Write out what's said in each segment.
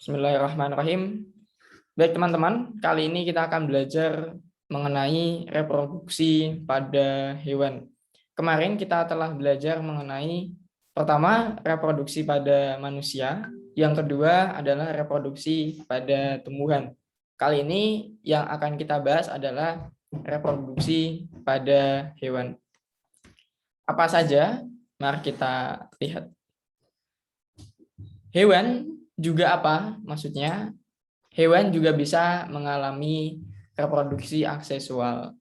Bismillahirrahmanirrahim. Baik teman-teman, kali ini kita akan belajar mengenai reproduksi pada hewan. Kemarin kita telah belajar mengenai pertama reproduksi pada manusia, yang kedua adalah reproduksi pada tumbuhan. Kali ini yang akan kita bahas adalah reproduksi pada hewan. Apa saja? Mari kita lihat. Hewan juga apa? Maksudnya hewan juga bisa mengalami reproduksi aseksual.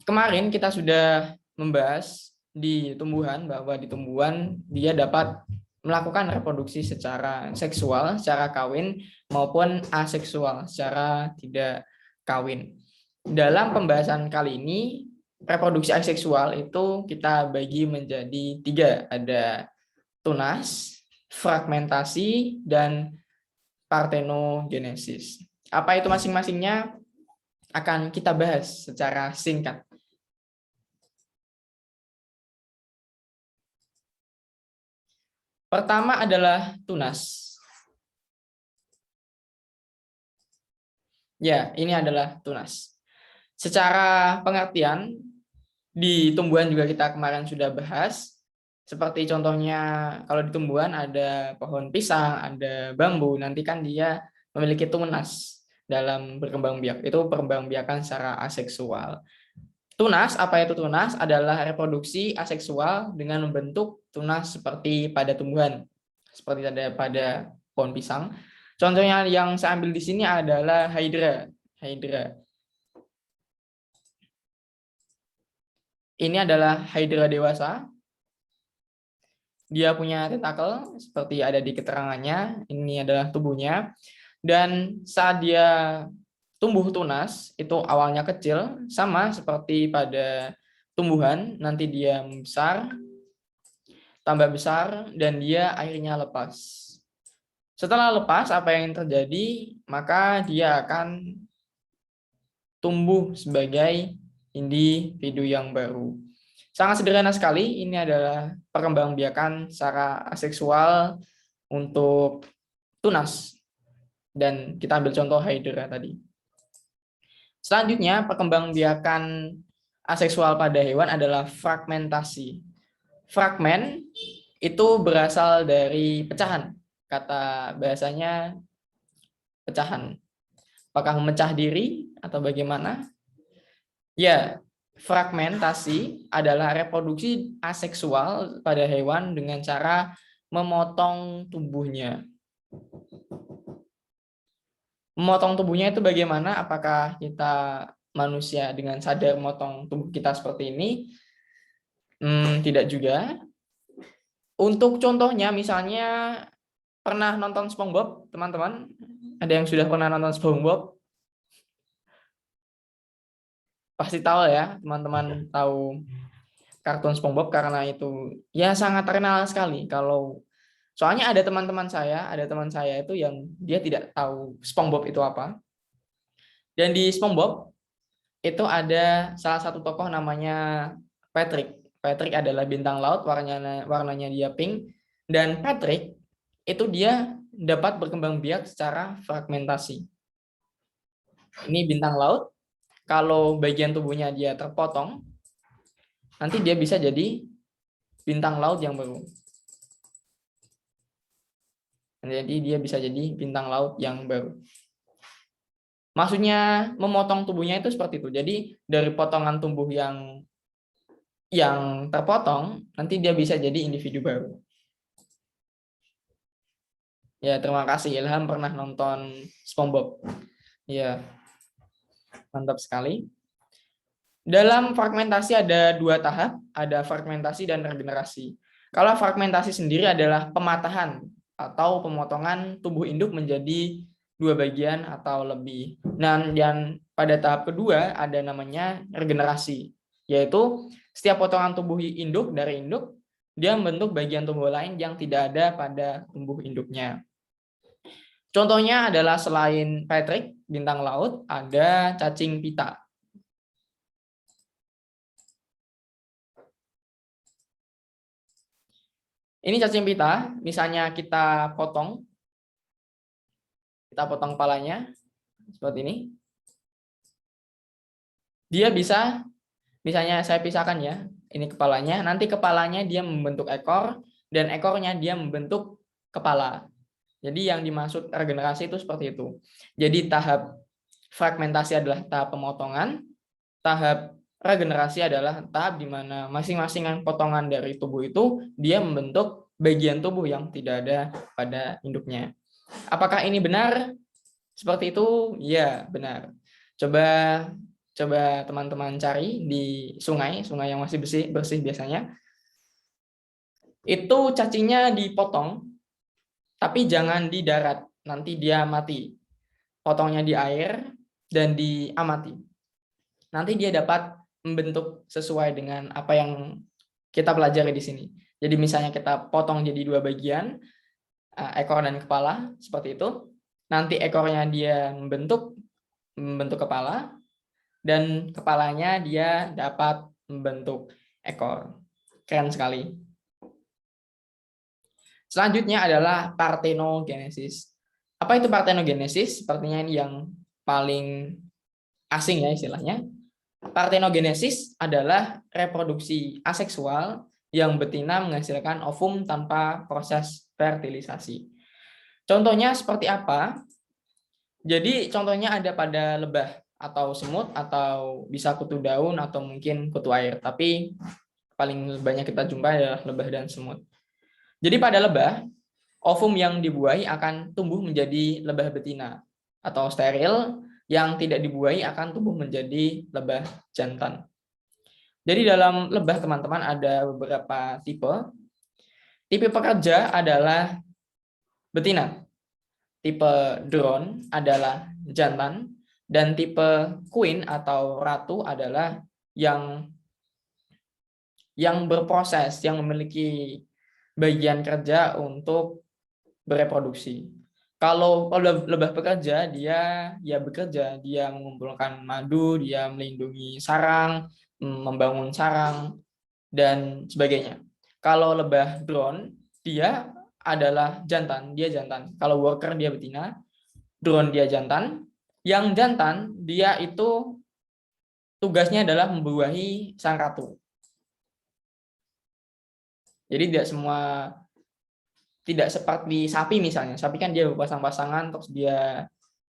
Kemarin kita sudah membahas di tumbuhan bahwa di tumbuhan dia dapat melakukan reproduksi secara seksual, secara kawin maupun aseksual, secara tidak kawin. Dalam pembahasan kali ini, reproduksi aseksual itu kita bagi menjadi 3. Ada tunas, fragmentasi, dan partenogenesis. Apa itu masing-masingnya akan kita bahas secara singkat. Pertama adalah tunas. Ya, ini adalah tunas. Secara pengertian, di tumbuhan juga kita kemarin sudah bahas. Seperti contohnya kalau di tumbuhan ada pohon pisang, ada bambu, nanti kan dia memiliki tunas dalam berkembang biak. Itu perkembangbiakan secara aseksual. Tunas, apa itu tunas? Adalah reproduksi aseksual dengan membentuk tunas seperti pada tumbuhan. Seperti ada pada pohon pisang. Contohnya yang saya ambil di sini adalah hydra. Ini adalah hydra dewasa. Dia punya tentakel seperti ada di keterangannya. Ini adalah tubuhnya. Dan saat dia tumbuh tunas, itu awalnya kecil, sama seperti pada tumbuhan, nanti dia membesar, tambah besar, dan dia akhirnya lepas. Setelah lepas, apa yang terjadi? Maka dia akan tumbuh sebagai individu yang baru. Sangat sederhana sekali, ini adalah perkembangbiakan secara aseksual untuk tunas. Dan kita ambil contoh hydra tadi. Selanjutnya, perkembangbiakan aseksual pada hewan adalah fragmentasi. Fragmen itu berasal dari pecahan. Kata bahasanya pecahan. Apakah memecah diri atau bagaimana? Ya, fragmentasi adalah reproduksi aseksual pada hewan dengan cara memotong tubuhnya. Memotong tubuhnya itu bagaimana? Apakah kita manusia dengan sadar memotong tubuh kita seperti ini? Tidak juga. Untuk contohnya, misalnya pernah nonton SpongeBob, teman-teman? Ada yang sudah pernah nonton SpongeBob? Pasti tahu ya, teman-teman tahu kartun SpongeBob karena itu ya sangat terkenal sekali. Kalau soalnya ada teman saya itu yang dia tidak tahu SpongeBob itu apa. Dan di SpongeBob itu ada salah satu tokoh namanya Patrick. Patrick adalah bintang laut, warnanya dia pink. Dan Patrick itu dia dapat berkembang biak secara fragmentasi. Ini bintang laut, kalau bagian tubuhnya dia terpotong, nanti dia bisa jadi bintang laut yang baru. Jadi dia bisa jadi bintang laut yang baru. Maksudnya memotong tubuhnya itu seperti itu. Jadi dari potongan tubuh yang terpotong, nanti dia bisa jadi individu baru. Ya, terima kasih Ilham pernah nonton SpongeBob. Ya, mantap sekali. Dalam fragmentasi ada 2 tahap, ada fragmentasi dan regenerasi. Kalau fragmentasi sendiri adalah pematahan atau pemotongan tubuh induk menjadi 2 bagian atau lebih. Nah, dan pada tahap kedua ada namanya regenerasi, yaitu setiap potongan tubuh induk dari induk, dia membentuk bagian tubuh lain yang tidak ada pada tubuh induknya. Contohnya adalah selain Patrick, bintang laut, ada cacing pita. Ini cacing pita, misalnya kita potong Kita potong kepalanya seperti ini. Dia bisa, misalnya saya pisahkan ya, ini kepalanya, nanti kepalanya dia membentuk ekor, dan ekornya dia membentuk kepala. Jadi yang dimaksud regenerasi itu seperti itu. Jadi tahap fragmentasi adalah tahap pemotongan, tahap regenerasi adalah tahap di mana masing-masing potongan dari tubuh itu dia membentuk bagian tubuh yang tidak ada pada induknya. Apakah ini benar? Seperti itu? Ya, benar. Coba teman-teman cari di sungai yang masih bersih biasanya. Itu cacingnya dipotong, tapi jangan di darat, nanti dia mati. Potongnya di air dan diamati. Nanti dia dapat membentuk sesuai dengan apa yang kita pelajari di sini. Jadi misalnya kita potong jadi 2 bagian, ekor dan kepala, seperti itu. Nanti ekornya dia membentuk kepala, dan kepalanya dia dapat membentuk ekor. Keren sekali. Selanjutnya adalah parthenogenesis. Apa itu parthenogenesis? Sepertinya ini yang paling asing ya istilahnya. Parthenogenesis adalah reproduksi aseksual yang betina menghasilkan ovum tanpa proses fertilisasi. Contohnya seperti apa? Jadi contohnya ada pada lebah atau semut atau bisa kutu daun atau mungkin kutu air. Tapi paling banyak kita jumpai adalah lebah dan semut. Jadi pada lebah, ovum yang dibuahi akan tumbuh menjadi lebah betina atau steril, yang tidak dibuahi akan tumbuh menjadi lebah jantan. Jadi dalam lebah teman-teman ada beberapa tipe. Tipe pekerja adalah betina. Tipe drone adalah jantan, dan tipe queen atau ratu adalah yang berproses, yang memiliki bagian kerja untuk bereproduksi. Kalau lebah pekerja, dia ya bekerja, dia mengumpulkan madu, dia melindungi sarang, membangun sarang, dan sebagainya. Kalau lebah drone, dia adalah jantan, dia jantan. Kalau worker dia betina, drone dia jantan. Yang jantan dia itu tugasnya adalah membuahi sang ratu. Jadi tidak seperti sapi misalnya. Sapi kan dia berpasang-pasangan terus dia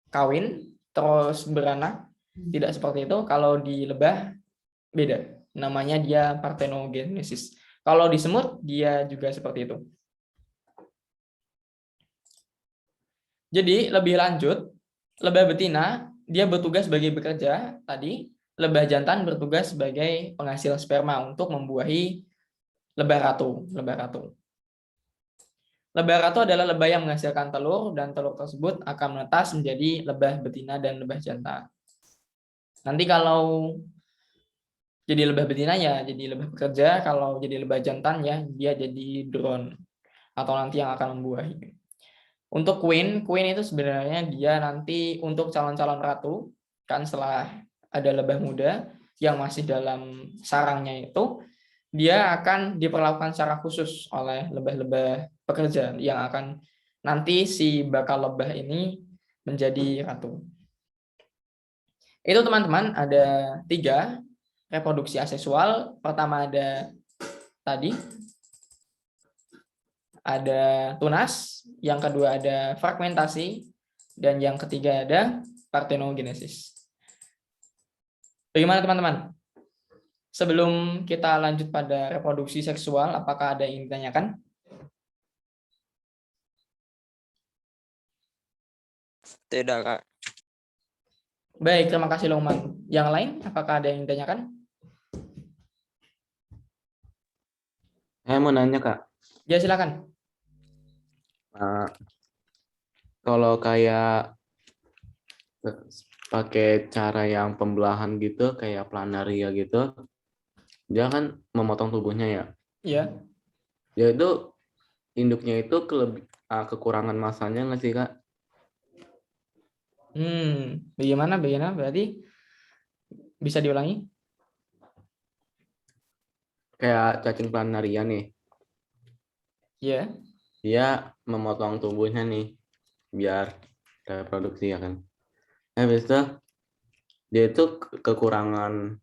kawin terus beranak. Tidak seperti itu. Kalau di lebah beda. Namanya dia parthenogenesis. Kalau di semut dia juga seperti itu. Jadi lebih lanjut, lebah betina dia bertugas sebagai bekerja tadi, lebah jantan bertugas sebagai penghasil sperma untuk membuahi lebah ratu. Lebah ratu adalah lebah yang menghasilkan telur, dan telur tersebut akan menetas menjadi lebah betina dan lebah jantan. Nanti kalau jadi lebah betina ya jadi lebah pekerja, kalau jadi lebah jantan ya dia jadi drone atau nanti yang akan membuahi. Untuk queen itu sebenarnya dia nanti untuk calon-calon ratu, kan setelah ada lebah muda yang masih dalam sarangnya itu, dia akan diperlakukan secara khusus oleh lebah-lebah pekerja yang akan nanti si bakal lebah ini menjadi ratu. Itu teman-teman ada 3 reproduksi aseksual. Pertama ada tadi ada tunas, yang kedua ada fragmentasi, dan yang ketiga ada parthenogenesis. Bagaimana teman-teman? Sebelum kita lanjut pada reproduksi seksual, apakah ada yang ditanyakan? Tidak, Kak. Baik, terima kasih Longman. Yang lain, apakah ada yang ditanyakan? Saya mau nanya, Kak. Ya, silakan. Kalau kayak pakai cara yang pembelahan gitu, kayak planaria gitu, dia kan memotong tubuhnya ya. Iya. Dia itu induknya itu kekurangan masanya nggak sih, Kak? Bagaimana? Berarti bisa diulangi? Kayak cacing planaria nih. Iya. Dia memotong tubuhnya nih, biar reproduksi ya kan. Habis itu dia itu kekurangan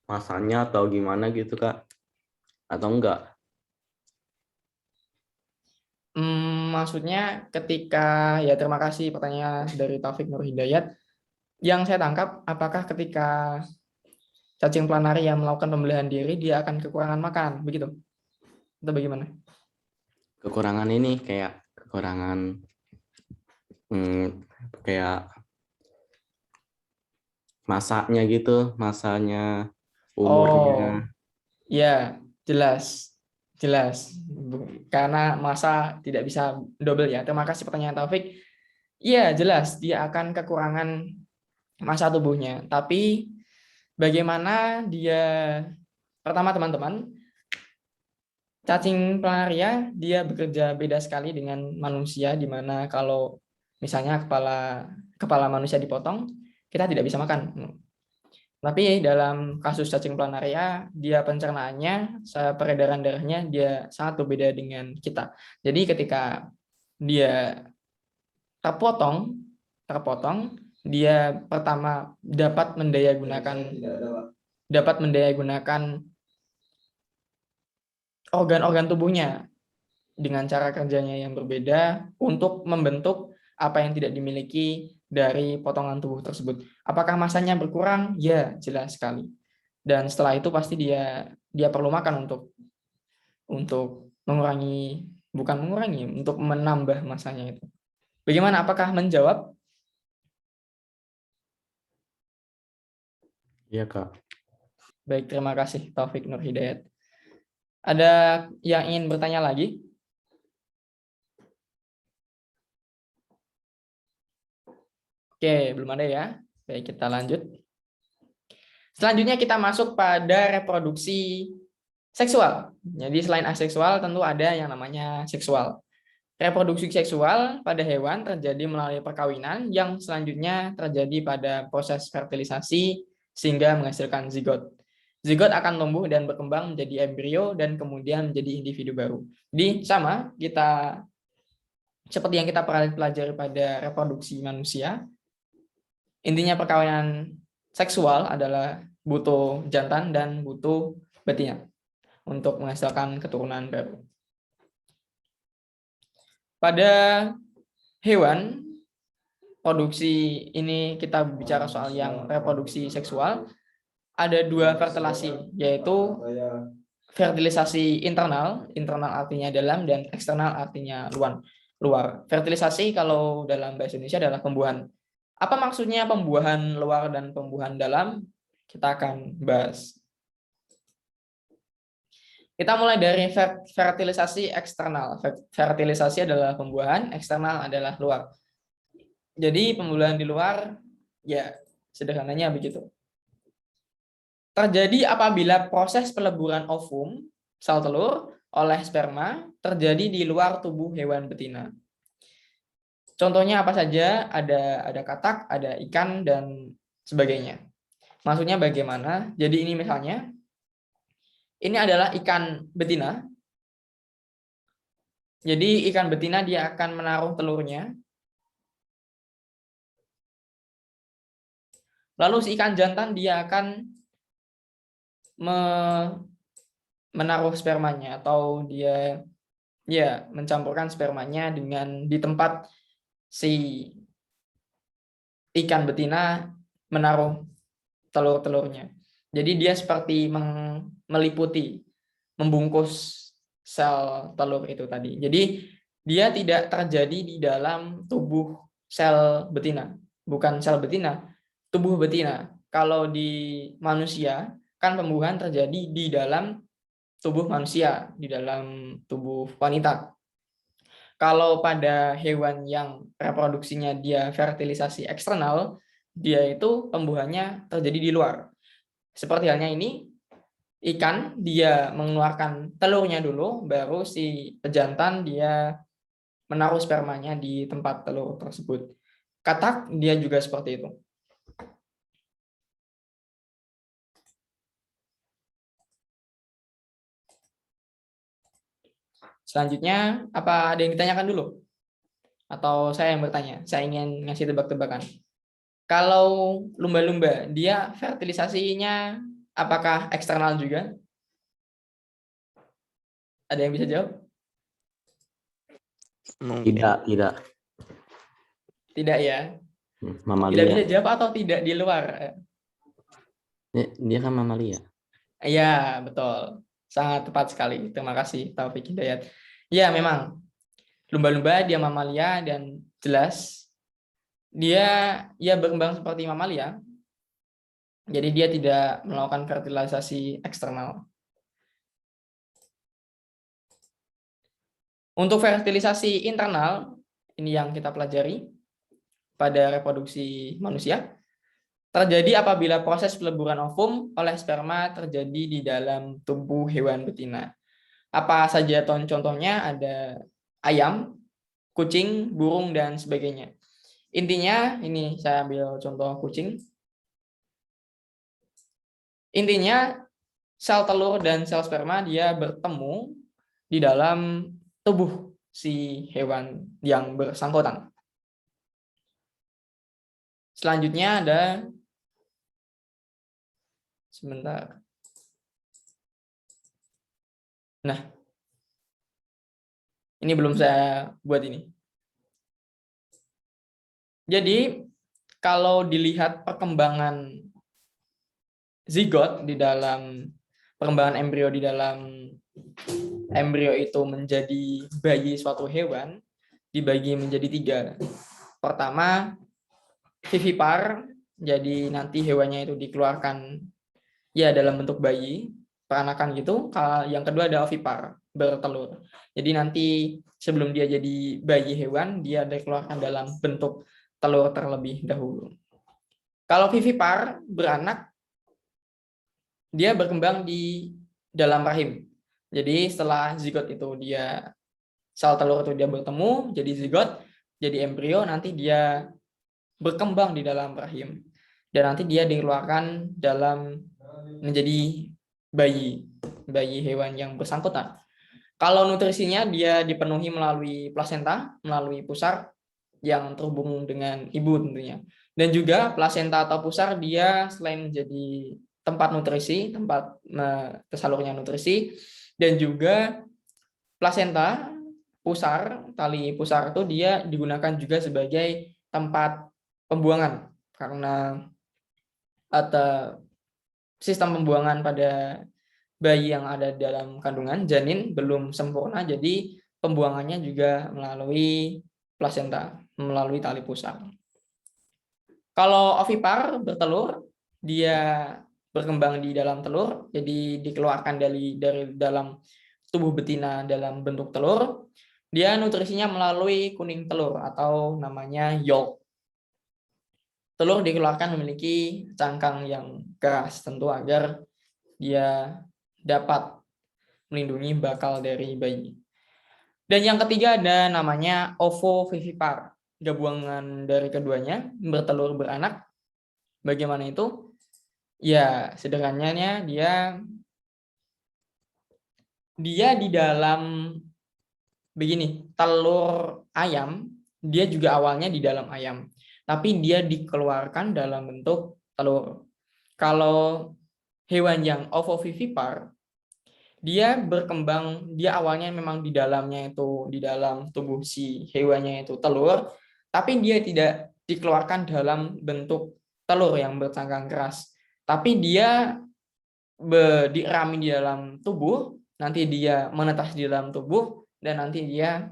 masanya atau gimana gitu Kak? Atau enggak? Maksudnya ketika, ya terima kasih pertanyaan dari Taufik Nur Hidayat. Yang saya tangkap, apakah ketika cacing planaria melakukan pembelahan diri, dia akan kekurangan makan, begitu? Atau bagaimana? Kekurangan ini kayak kekurangan kayak masanya gitu, masanya, Oh, umurnya. ya, jelas. Jelas. Karena masa tidak bisa double ya. Terima kasih pertanyaan Taufik. Iya, jelas. Dia akan kekurangan masa tubuhnya. Tapi bagaimana dia, pertama teman-teman, cacing planaria dia bekerja beda sekali dengan manusia, di mana kalau misalnya kepala manusia dipotong, kita tidak bisa makan. Tapi dalam kasus cacing planaria, dia pencernaannya, peredaran darahnya dia sangat berbeda dengan kita. Jadi ketika dia terpotong, dia pertama dapat mendaya gunakan organ-organ tubuhnya dengan cara kerjanya yang berbeda untuk membentuk apa yang tidak dimiliki dari potongan tubuh tersebut. Apakah masanya berkurang? Ya, jelas sekali. Dan setelah itu pasti dia perlu makan untuk mengurangi, bukan mengurangi, untuk menambah masanya itu. Bagaimana? Apakah menjawab? Iya Kak. Baik, terima kasih Taufik Nur Hidayat. Ada yang ingin bertanya lagi? Oke, belum ada ya. Baik, kita lanjut. Selanjutnya kita masuk pada reproduksi seksual. Jadi selain aseksual tentu ada yang namanya seksual. Reproduksi seksual pada hewan terjadi melalui perkawinan yang selanjutnya terjadi pada proses fertilisasi sehingga menghasilkan zigot. Zigot akan tumbuh dan berkembang menjadi embrio dan kemudian menjadi individu baru. Jadi sama, seperti yang kita pelajari pada reproduksi manusia, intinya perkawinan seksual adalah butuh jantan dan butuh betina untuk menghasilkan keturunan baru. Pada hewan, produksi ini kita bicara soal yang reproduksi seksual, ada dua fertilasi, yaitu fertilisasi internal artinya dalam, dan eksternal artinya luar. Fertilisasi kalau dalam bahasa Indonesia adalah pembuahan. Apa maksudnya pembuahan luar dan pembuahan dalam? Kita akan bahas. Kita mulai dari fertilisasi eksternal. Fertilisasi adalah pembuahan, eksternal adalah luar. Jadi pembuahan di luar, ya sederhananya begitu. Terjadi apabila proses peleburan ovum, sel telur, oleh sperma terjadi di luar tubuh hewan betina. Contohnya apa saja? Ada katak, ada ikan, dan sebagainya. Maksudnya bagaimana? Jadi ini misalnya, ini adalah ikan betina. Jadi ikan betina dia akan menaruh telurnya. Lalu si ikan jantan dia akan menaruh spermanya, atau dia ya mencampurkan spermanya dengan di tempat si ikan betina menaruh telur-telurnya. Jadi dia seperti meliputi, membungkus sel telur itu tadi. Jadi dia tidak terjadi di dalam tubuh sel betina, bukan sel betina, tubuh betina. Kalau di manusia kan pembuahan terjadi di dalam tubuh manusia, di dalam tubuh wanita. Kalau pada hewan yang reproduksinya dia fertilisasi eksternal, dia itu pembuahannya terjadi di luar. Seperti halnya ini, ikan dia mengeluarkan telurnya dulu, baru si pejantan dia menaruh spermanya di tempat telur tersebut. Katak dia juga seperti itu. Selanjutnya, apa ada yang ditanyakan dulu? Atau saya yang bertanya, saya ingin ngasih tebak-tebakan. Kalau lumba-lumba, dia fertilisasinya apakah eksternal juga? Ada yang bisa jawab? Mungkin. Tidak. Tidak ya. Tidak Mamalia. bisa jawab atau tidak di luar? Dia kan mamalia. Iya, betul. Sangat tepat sekali. Terima kasih, Taufik Hidayat. Ya, memang. Lumba-lumba dia mamalia dan jelas dia berkembang seperti mamalia. Jadi dia tidak melakukan fertilisasi eksternal. Untuk fertilisasi internal, ini yang kita pelajari pada reproduksi manusia, terjadi apabila proses peleburan ovum oleh sperma terjadi di dalam tubuh hewan betina. Apa saja contohnya? Ada ayam, kucing, burung, dan sebagainya. Intinya, ini saya ambil contoh kucing. Intinya, sel telur dan sel sperma dia bertemu di dalam tubuh si hewan yang bersangkutan. Selanjutnya ada, sebentar. Nah, ini belum saya buat ini. Jadi, kalau dilihat perkembangan zigot di dalam perkembangan embrio di dalam embrio itu menjadi bayi suatu hewan, dibagi menjadi 3. Pertama, vivipar, jadi nanti hewannya itu dikeluarkan ya dalam bentuk bayi, peranakan gitu. Yang kedua ada ovipar, bertelur. Jadi nanti sebelum dia jadi bayi hewan, dia dikeluarkan dalam bentuk telur terlebih dahulu. Kalau vivipar, beranak, dia berkembang di dalam rahim. Jadi setelah zigot itu dia sel telur itu dia bertemu jadi zigot, jadi embrio, nanti dia berkembang di dalam rahim dan nanti dia dikeluarkan dalam menjadi bayi hewan yang bersangkutan. Kalau nutrisinya dia dipenuhi melalui plasenta, melalui pusar yang terhubung dengan ibu tentunya. Dan juga plasenta atau pusar dia selain menjadi tempat nutrisi, tempat tersalurnya nutrisi, dan juga plasenta, pusar, tali pusar itu dia digunakan juga sebagai tempat pembuangan karena atau sistem pembuangan pada bayi yang ada dalam kandungan janin belum sempurna, jadi pembuangannya juga melalui plasenta, melalui tali pusar. Kalau ovipar bertelur, dia berkembang di dalam telur, jadi dikeluarkan dari dalam tubuh betina dalam bentuk telur. Dia nutrisinya melalui kuning telur atau namanya yolk. Telur dikeluarkan memiliki cangkang yang keras tentu agar dia dapat melindungi bakal dari bayi. Dan yang ketiga ada namanya ovovivipar, gabungan dari keduanya, bertelur beranak. Bagaimana itu? Ya, sederhananya dia di dalam begini, telur ayam, dia juga awalnya di dalam ayam, tapi dia dikeluarkan dalam bentuk telur. Kalau hewan yang ovovivipar, dia berkembang, dia awalnya memang di dalamnya itu, di dalam tubuh si hewannya itu telur, tapi dia tidak dikeluarkan dalam bentuk telur yang bercangkang keras, tapi dia dirami di dalam tubuh, nanti dia menetas di dalam tubuh, dan nanti dia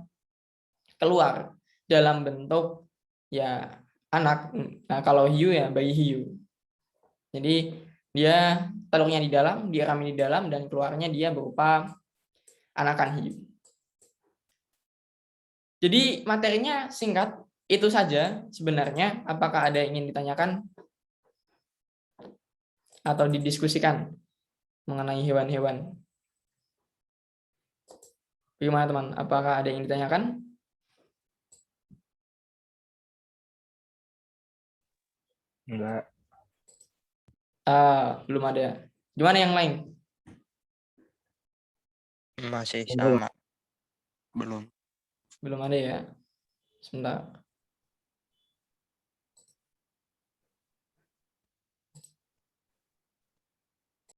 keluar dalam bentuk ya anak. Nah, kalau hiu ya bayi hiu. Jadi dia telurnya di dalam, dirami di dalam, dan keluarnya dia berupa anakan hiu. Jadi materinya singkat, itu saja sebenarnya. Apakah ada yang ingin ditanyakan atau didiskusikan mengenai hewan-hewan? Bagaimana teman? Apakah ada yang ditanyakan? Enggak. Belum ada. Gimana yang lain? Masih sama. Belum. Belum ada ya. Sebentar.